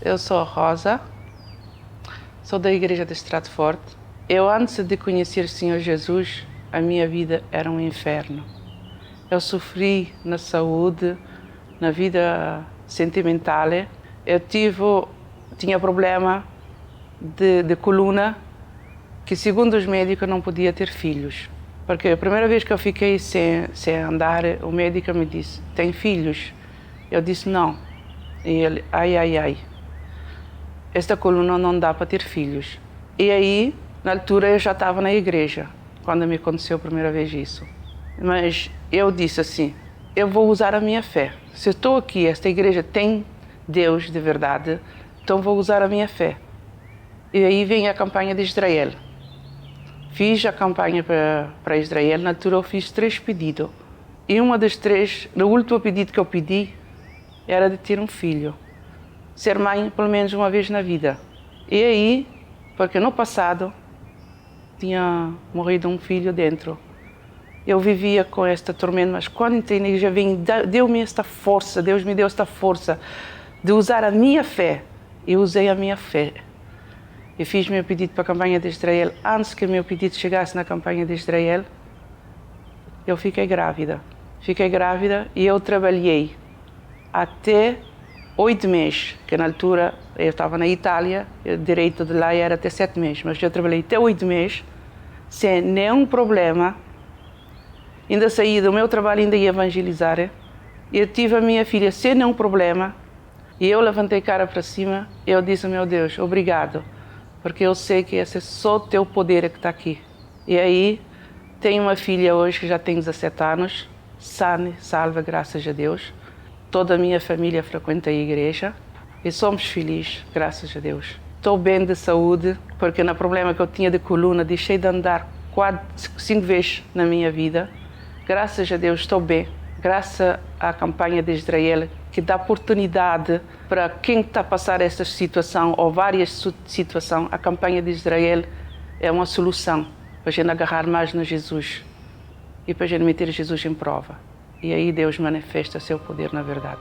eu sou a Rosa, sou da Igreja de Stratford. Eu, antes de conhecer o Senhor Jesus, a minha vida era um inferno. Eu sofri na saúde, na vida sentimental. Eu tinha problema de coluna, que segundo os médicos não podia ter filhos. Porque a primeira vez que eu fiquei sem andar, o médico me disse, tem filhos? Eu disse não. E ele, ai, esta coluna não dá para ter filhos. E aí, na altura, eu já estava na igreja, quando me aconteceu a primeira vez isso. Mas eu disse assim, eu vou usar a minha fé. Se eu estou aqui, esta igreja tem Deus de verdade, então vou usar a minha fé. E aí vem a campanha de Israel. Fiz a campanha para Israel, na altura eu fiz 3 pedidos. E uma das 3, o último pedido que eu pedi, era de ter um filho. Ser mãe pelo menos uma vez na vida. E aí, porque no passado, tinha morrido um filho dentro. Eu vivia com esta tormenta, mas quando entrei na igreja, deu-me esta força, Deus me deu esta força de usar a minha fé. Eu usei a minha fé. Eu fiz meu pedido para a campanha de Israel. Antes que o meu pedido chegasse na campanha de Israel, eu fiquei grávida. Fiquei grávida e eu trabalhei até 8 meses, que na altura eu estava na Itália, o direito de lá era até 7 meses, mas eu trabalhei até 8 meses, sem nenhum problema. Ainda saí do meu trabalho, ainda ia evangelizar. Eu tive a minha filha sem nenhum problema e eu levantei a cara para cima e eu disse, meu Deus, obrigado. Porque eu sei que esse é só o teu poder que está aqui. E aí, tenho uma filha hoje que já tem 17 anos, sã, salva, graças a Deus. Toda a minha família frequenta a igreja e somos felizes, graças a Deus. Estou bem de saúde, porque no problema que eu tinha de coluna, deixei de andar 5 vezes na minha vida. Graças a Deus estou bem, graças à campanha de Israel, que dá oportunidade para quem está a passar esta situação ou várias situações. A campanha de Israel é uma solução para a gente agarrar mais no Jesus e para a gente meter Jesus em prova. E aí Deus manifesta seu poder na verdade.